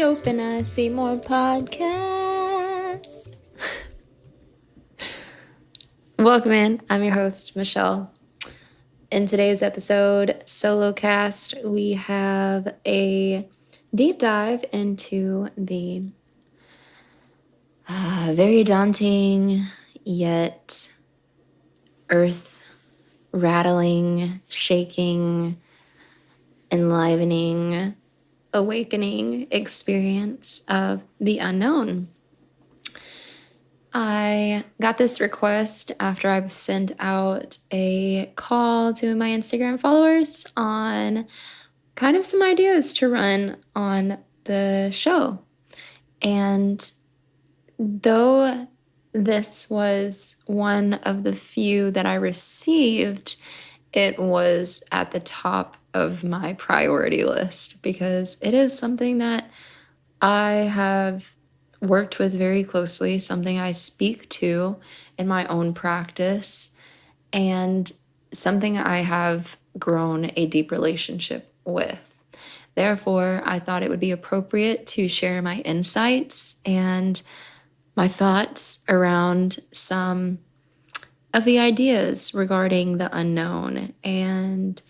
OPENEYESEEMORE Podcast. Welcome in. I'm your host, Michelle. In today's episode, solo cast, we have a deep dive into the very daunting yet earth rattling, shaking, enlivening, awakening experience of the unknown. I got this request after I've sent out a call to my Instagram followers on kind of some ideas to run on the show. And though this was one of the few that I received, it was at the top of my priority list because it is something that I have worked with very closely, something I speak to in my own practice, and something I have grown a deep relationship with. Therefore, I thought it would be appropriate to share my insights and my thoughts around some of the ideas regarding the unknown. And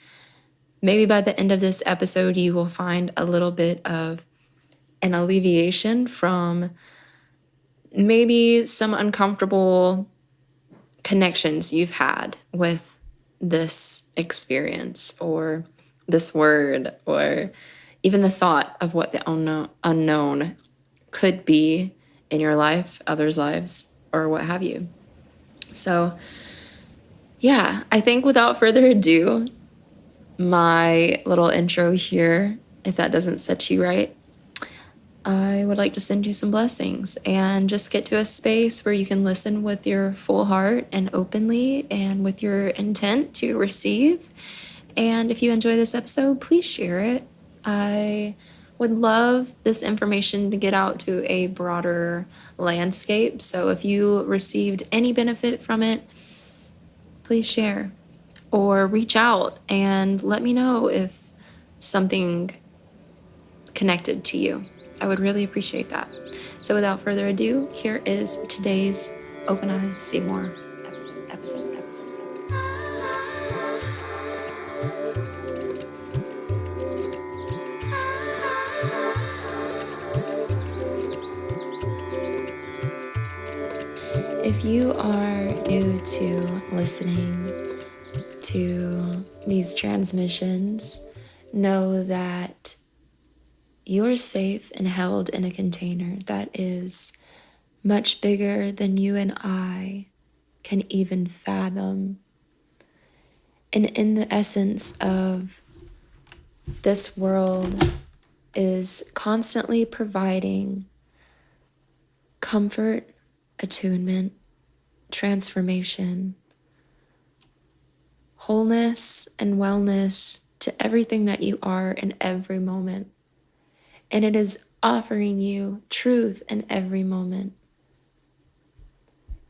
maybe by the end of this episode, you will find a little bit of an alleviation from maybe some uncomfortable connections you've had with this experience or this word, or even the thought of what the unknown could be in your life, others' lives, or what have you. So, yeah, I think without further ado, my little intro here, if that doesn't set you right, I would like to send you some blessings and just get to a space where you can listen with your full heart and openly and with your intent to receive. And if you enjoy this episode, please share it. I would love this information to get out to a broader landscape. So if you received any benefit from it, please share or reach out and let me know if something connected to you. I would really appreciate that. So without further ado, here is today's OPENEYESEEMORE episode. If you are new to listening to these transmissions, know that you are safe and held in a container that is much bigger than you and I can even fathom. And in the essence of this world is constantly providing comfort, attunement, transformation, wholeness, and wellness to everything that you are in every moment. And it is offering you truth in every moment.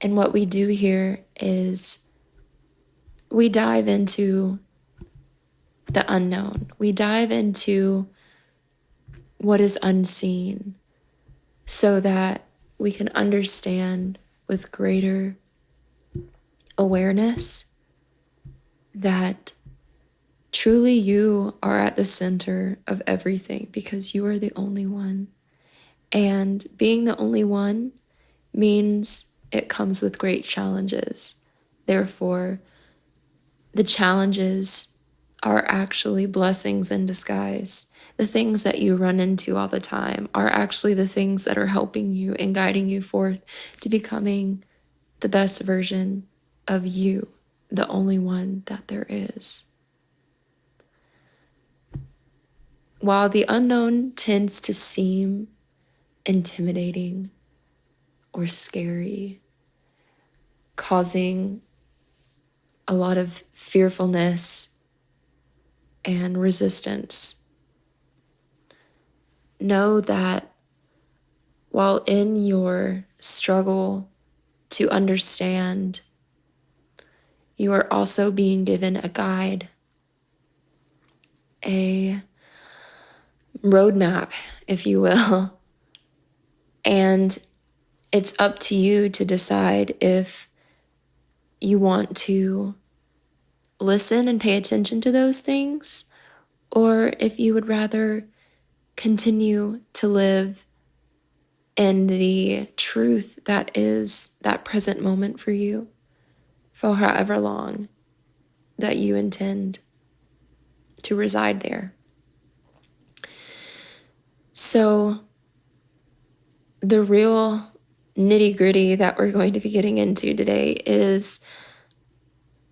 And what we do here is we dive into the unknown. We dive into what is unseen so that we can understand with greater awareness that truly you are at the center of everything because you are the only one. And being the only one means it comes with great challenges. Therefore, the challenges are actually blessings in disguise. The things that you run into all the time are actually the things that are helping you and guiding you forth to becoming the best version of you, the only one that there is. While the unknown tends to seem intimidating or scary, causing a lot of fearfulness and resistance, know that while in your struggle to understand, you are also being given a guide, a roadmap, if you will. And it's up to you to decide if you want to listen and pay attention to those things, or if you would rather continue to live in the truth that is that present moment for you for however long that you intend to reside there. So the real nitty-gritty that we're going to be getting into today is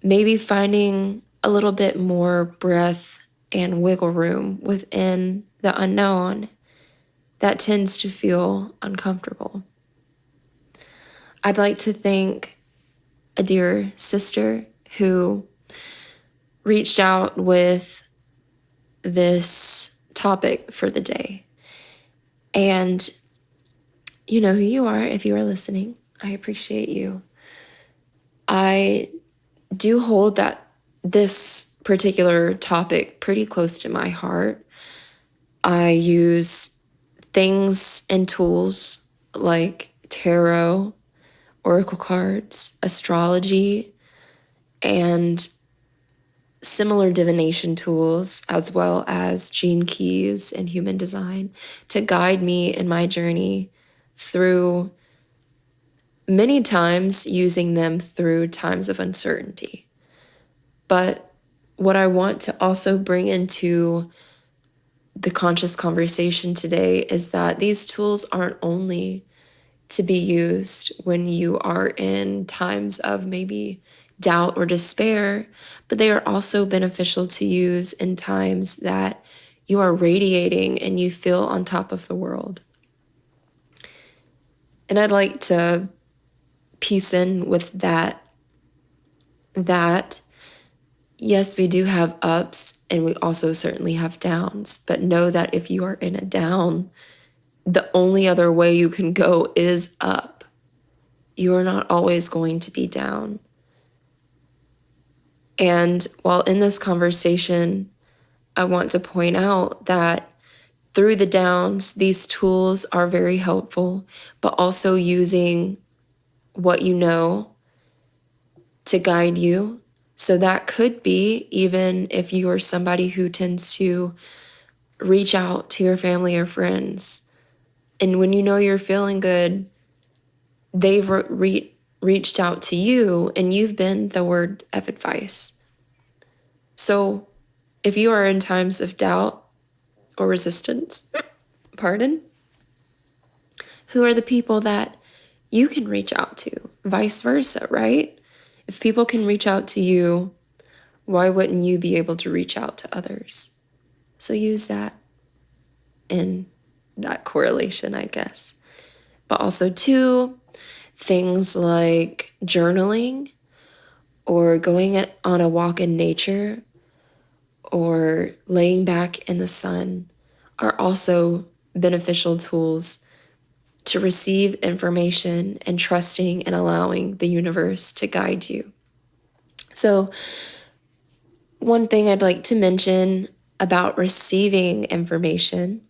maybe finding a little bit more breath and wiggle room within the unknown that tends to feel uncomfortable. I'd like to thank a dear sister who reached out with this topic for the day. And you know who you are if you are listening. I appreciate you. I do hold this particular topic pretty close to my heart. I use things and tools like tarot, oracle cards, astrology, and similar divination tools, as well as gene keys and human design, to guide me in my journey through, many times using them through times of uncertainty. But what I want to also bring into the conscious conversation today is that these tools aren't only to be used when you are in times of maybe doubt or despair, but they are also beneficial to use in times that you are radiating and you feel on top of the world. And I'd like to piece in with that yes, we do have ups and we also certainly have downs, but know that if you are in a down, the only other way you can go is up. You are not always going to be down. And while in this conversation, I want to point out that through the downs, these tools are very helpful, but also using what you know to guide you. So that could be even if you are somebody who tends to reach out to your family or friends. And when you know you're feeling good, they've reached out to you and you've been the word of advice. So if you are in times of doubt or resistance, who are the people that you can reach out to? Vice versa, right? If people can reach out to you, why wouldn't you be able to reach out to others? So use that in that correlation, I guess. But also too, things like journaling or going on a walk in nature or laying back in the sun are also beneficial tools to receive information and trusting and allowing the universe to guide you. So one thing I'd like to mention about receiving information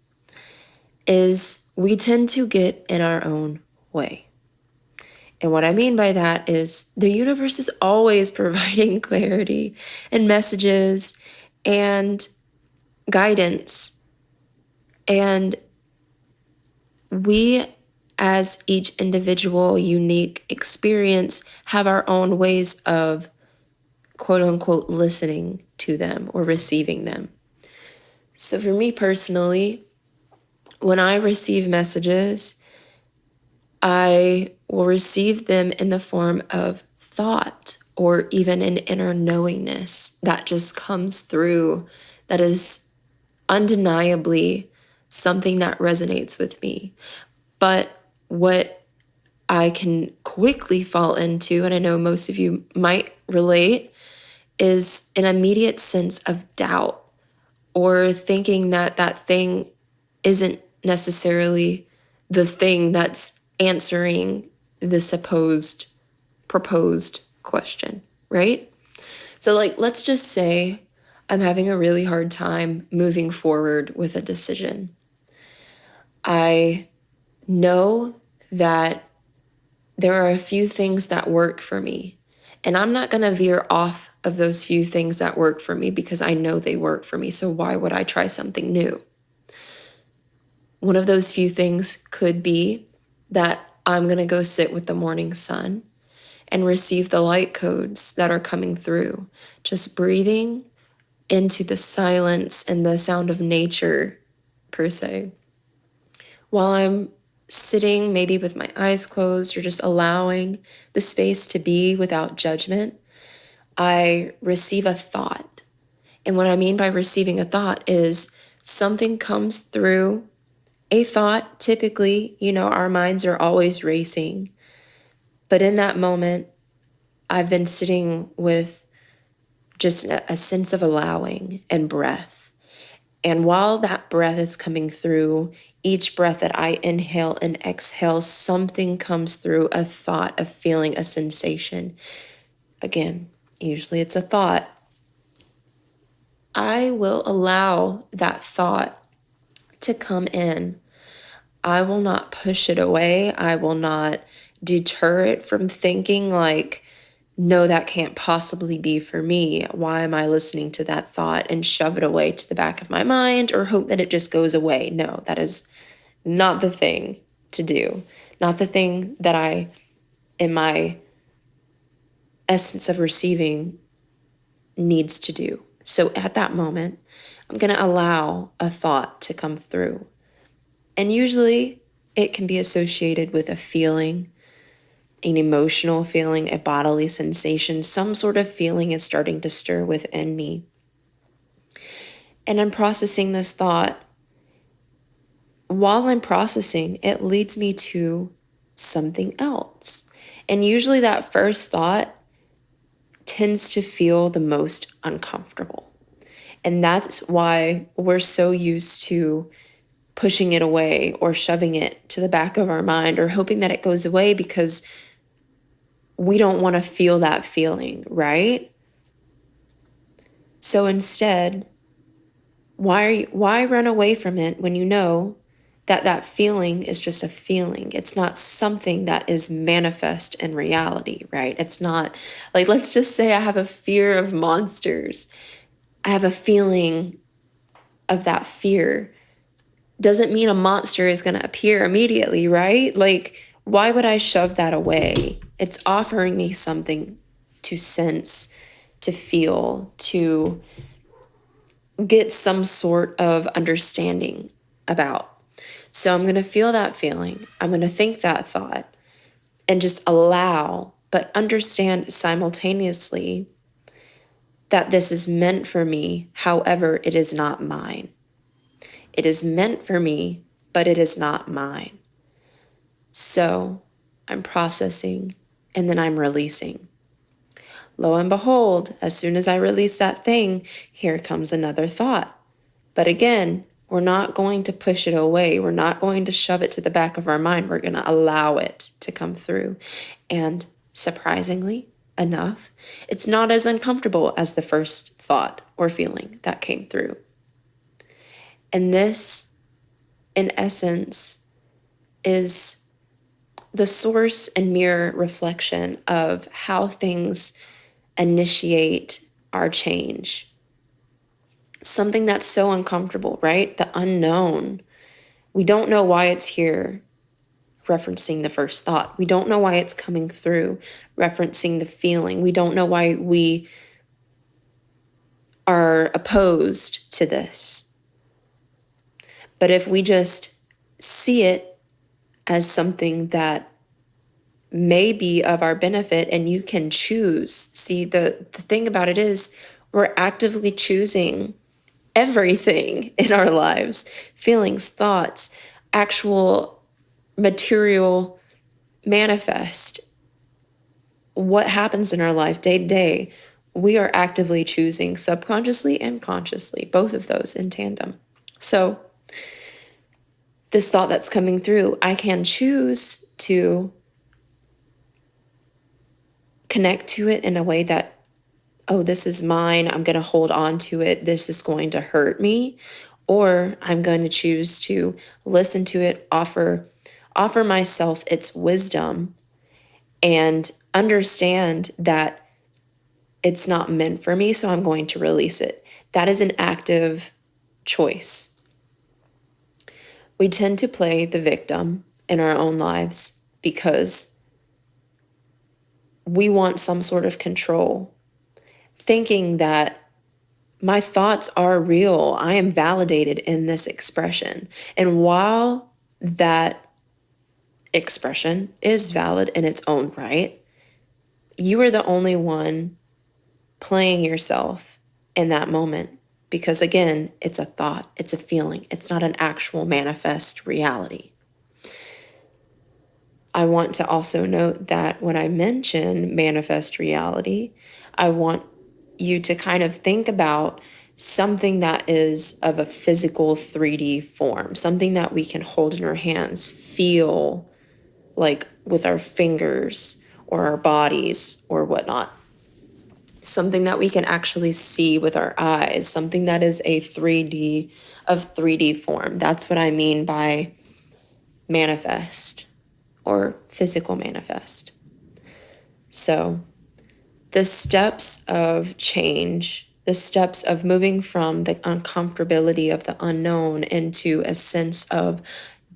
is we tend to get in our own way. And what I mean by that is the universe is always providing clarity and messages and guidance. And we, as each individual unique experience, have our own ways of quote unquote listening to them or receiving them. So for me personally, when I receive messages, I will receive them in the form of thought or even an inner knowingness that just comes through, that is undeniably something that resonates with me. But what I can quickly fall into, and I know most of you might relate, is an immediate sense of doubt or thinking that that thing isn't necessarily the thing that's answering the supposed proposed question, right? So like, let's just say I'm having a really hard time moving forward with a decision. I know that there are a few things that work for me, and I'm not going to veer off of those few things that work for me because I know they work for me. So why would I try something new? One of those few things could be that I'm going to go sit with the morning sun and receive the light codes that are coming through. Just breathing into the silence and the sound of nature, per se. While I'm sitting, maybe with my eyes closed, or just allowing the space to be without judgment, I receive a thought. And what I mean by receiving a thought is something comes through. A thought, typically, our minds are always racing. But in that moment, I've been sitting with just a sense of allowing and breath. And while that breath is coming through, each breath that I inhale and exhale, something comes through, a thought, a feeling, a sensation. Again, usually it's a thought. I will allow that thought to come in. I will not push it away. I will not deter it from thinking like, no, that can't possibly be for me. Why am I listening to that thought and shove it away to the back of my mind or hope that it just goes away? No, that is not the thing to do. Not the thing that I, in my essence of receiving, needs to do. So at that moment, I'm going to allow a thought to come through. And usually it can be associated with a feeling, an emotional feeling, a bodily sensation. Some sort of feeling is starting to stir within me. And I'm processing this thought. While I'm processing, it leads me to something else. And usually that first thought tends to feel the most uncomfortable. And that's why we're so used to pushing it away or shoving it to the back of our mind or hoping that it goes away because we don't want to feel that feeling, right? So instead, why run away from it when you know that that feeling is just a feeling? It's not something that is manifest in reality, right? It's not like, let's just say I have a fear of monsters. I have a feeling of that fear. Doesn't mean a monster is going to appear immediately, right? Like, why would I shove that away? It's offering me something to sense, to feel, to get some sort of understanding about. So I'm going to feel that feeling. I'm going to think that thought and just allow, but understand simultaneously that this is meant for me. However, it is not mine. It is meant for me, but it is not mine. So I'm processing and then I'm releasing. Lo and behold, as soon as I release that thing, here comes another thought. But again, we're not going to push it away. We're not going to shove it to the back of our mind. We're going to allow it to come through. And surprisingly enough, it's not as uncomfortable as the first thought or feeling that came through. And this, in essence, is the source and mirror reflection of how things initiate our change. Something that's so uncomfortable, right? The unknown. We don't know why it's here, referencing the first thought. We don't know why it's coming through, referencing the feeling. We don't know why we are opposed to this. But if we just see it as something that may be of our benefit and you can choose. See, the thing about it is we're actively choosing everything in our lives, feelings, thoughts, actual material manifest. What happens in our life day to day, we are actively choosing subconsciously and consciously, both of those in tandem. So this thought that's coming through, I can choose to connect to it in a way that oh, this is mine, I'm going to hold on to it, this is going to hurt me, or I'm going to choose to listen to it, offer myself its wisdom, and understand that it's not meant for me, so I'm going to release it. That is an active choice. We tend to play the victim in our own lives because we want some sort of control, thinking that my thoughts are real. I am validated in this expression. And while that expression is valid in its own right, you are the only one playing yourself in that moment. Because again, it's a thought, it's a feeling, it's not an actual manifest reality. I want to also note that when I mention manifest reality, I want you to kind of think about something that is of a physical 3D form, something that we can hold in our hands, feel like with our fingers or our bodies or whatnot. Something that we can actually see with our eyes, something that is a 3D form. That's what I mean by manifest or physical manifest. So the steps of change, the steps of moving from the uncomfortability of the unknown into a sense of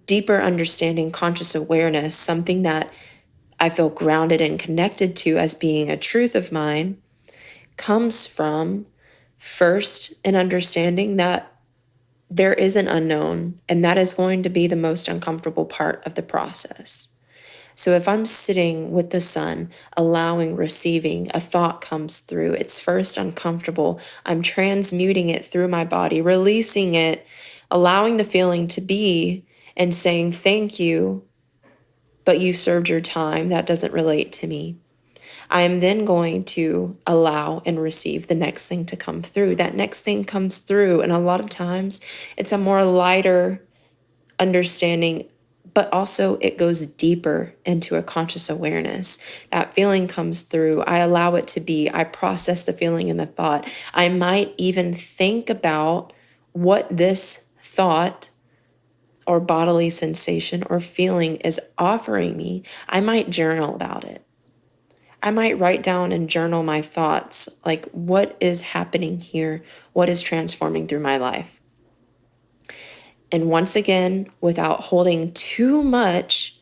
deeper understanding, conscious awareness, something that I feel grounded and connected to as being a truth of mine, comes from first an understanding that there is an unknown, and that is going to be the most uncomfortable part of the process. So if I'm sitting with the sun, allowing, receiving, a thought comes through, it's first uncomfortable. I'm transmuting it through my body, releasing it, allowing the feeling to be, and saying, thank you, but you served your time. That doesn't relate to me. I am then going to allow and receive the next thing to come through. That next thing comes through, and a lot of times it's a more lighter understanding, but also it goes deeper into a conscious awareness. That feeling comes through. I allow it to be. I process the feeling and the thought. I might even think about what this thought or bodily sensation or feeling is offering me. I might journal about it. I might write down and journal my thoughts, like what is happening here, what is transforming through my life. And once again, without holding too much,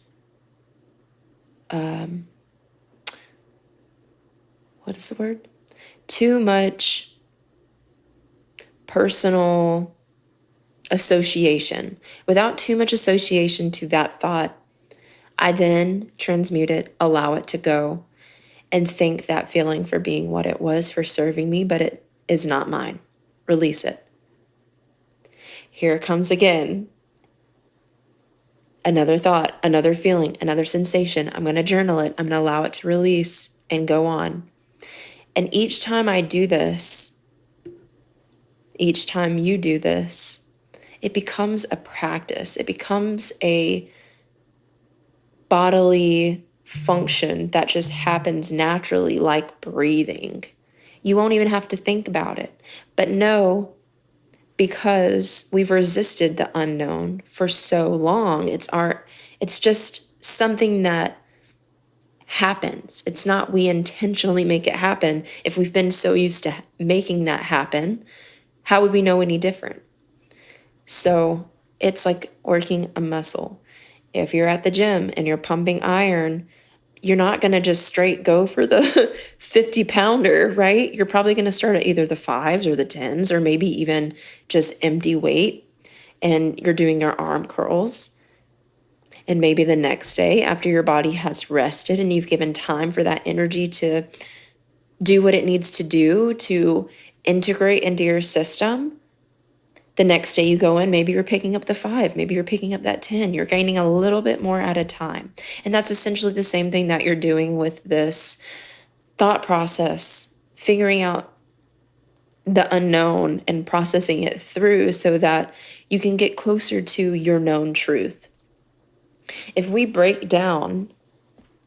what is the word? Too much personal association. Without too much association to that thought, I then transmute it, allow it to go, and thank that feeling for being what it was, for serving me, but it is not mine. Release it. Here it comes again. Another thought, another feeling, another sensation. I'm going to journal it. I'm going to allow it to release and go on. And each time I do this, each time you do this, it becomes a practice. It becomes a bodily function that just happens naturally, like breathing. You won't even have to think about it. But know, because we've resisted the unknown for so long, it's just something that happens. It's not we intentionally make it happen. If we've been so used to making that happen, how would we know any different? So it's like working a muscle. If you're at the gym and you're pumping iron, you're not going to just straight go for the 50 pounder, right? You're probably going to start at either the 5s or the 10s, or maybe even just empty weight, and you're doing your arm curls. And maybe the next day, after your body has rested and you've given time for that energy to do what it needs to do to integrate into your system, the next day you go in, maybe you're picking up the 5, maybe you're picking up that 10. You're gaining a little bit more at a time. And that's essentially the same thing that you're doing with this thought process, figuring out the unknown and processing it through so that you can get closer to your known truth. If we break down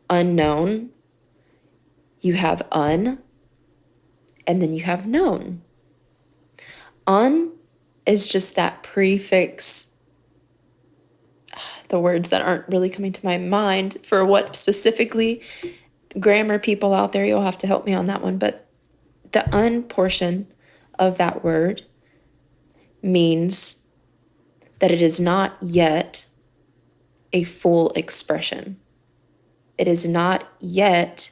unknown, you have un and then you have known. Un is just that prefix, the words that aren't really coming to my mind for what specifically. Grammar people out there, you'll have to help me on that one. But the un portion of that word means that it is not yet a full expression. It is not yet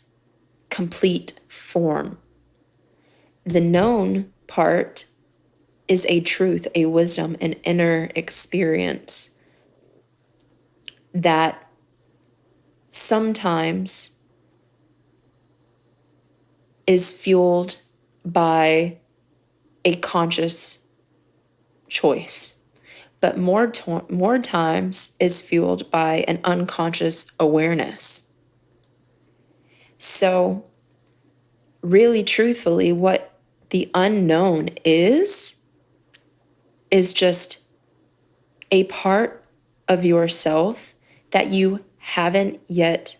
complete form. The known part is a truth, a wisdom, an inner experience that sometimes is fueled by a conscious choice, but more times is fueled by an unconscious awareness. So really, truthfully, what the unknown is just a part of yourself that you haven't yet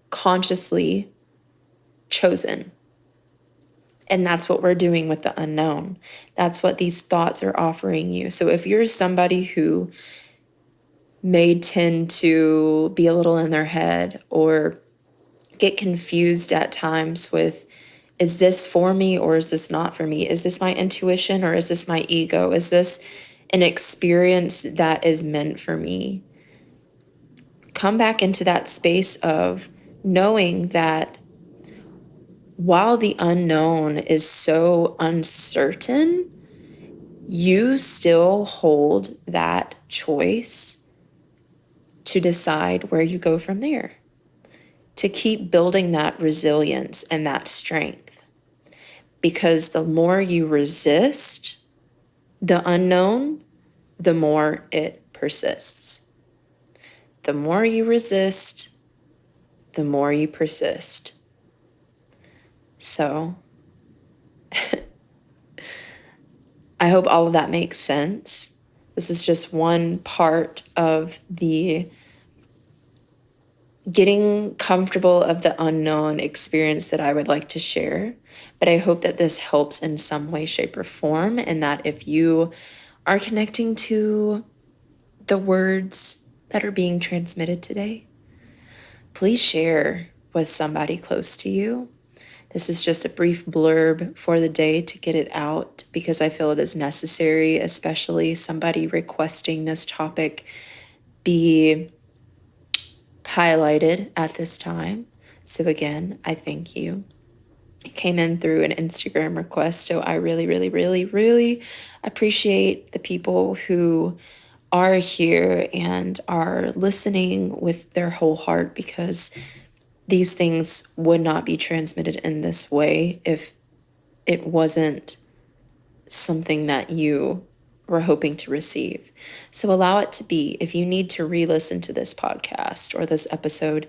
consciously chosen. And that's what we're doing with the unknown. That's what these thoughts are offering you. So if you're somebody who may tend to be a little in their head or get confused at times with, is this for me or is this not for me? Is this my intuition or is this my ego? Is this an experience that is meant for me? Come back into that space of knowing that while the unknown is so uncertain, you still hold that choice to decide where you go from there, to keep building that resilience and that strength. Because the more you resist the unknown, the more it persists. The more you resist, the more you persist. So I hope all of that makes sense. This is just one part of the getting comfortable of the unknown experience that I would like to share. But I hope that this helps in some way, shape, or form, and that if you are connecting to the words that are being transmitted today, please share with somebody close to you. This is just a brief blurb for the day to get it out because I feel it is necessary, especially somebody requesting this topic be highlighted at this time. So again, I thank you. It came in through an Instagram request, so I really, really, really, really appreciate the people who are here and are listening with their whole heart, because these things would not be transmitted in this way if it wasn't something that you were hoping to receive. So allow it to be. If you need to re-listen to this podcast or this episode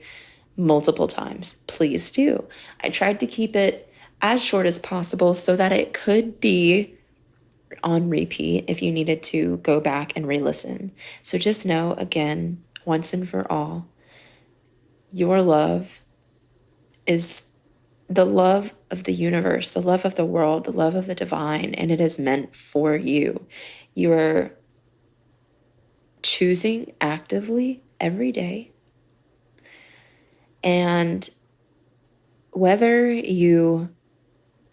multiple times, please do. I tried to keep it as short as possible so that it could be on repeat if you needed to go back and re-listen. So just know, again, once and for all, your love is the love of the universe, the love of the world, the love of the divine, and it is meant for you. You're choosing actively every day. And whether you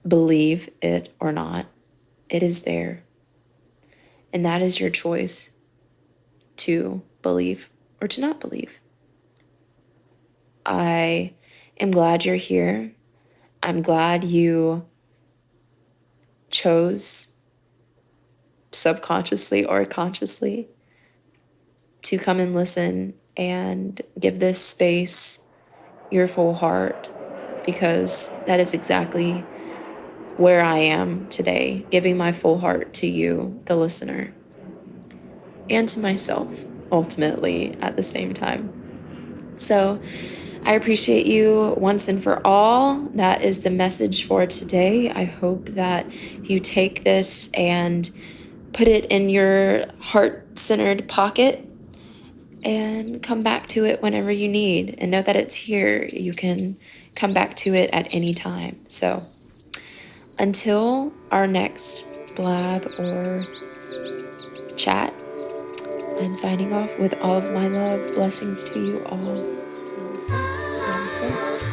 believe it or not, it is there. And that is your choice to believe or to not believe. I am glad you're here. I'm glad you chose, subconsciously or consciously, to come and listen and give this space your full heart, because that is exactly where I am today, giving my full heart to you, the listener, and to myself, ultimately, at the same time. So I appreciate you once and for all. That is the message for today. I hope that you take this and put it in your heart-centered pocket and come back to it whenever you need, and know that it's here. You can come back to it at any time. So until our next blab or chat, I'm signing off with all of my love. Blessings to you all. Namaste. Namaste.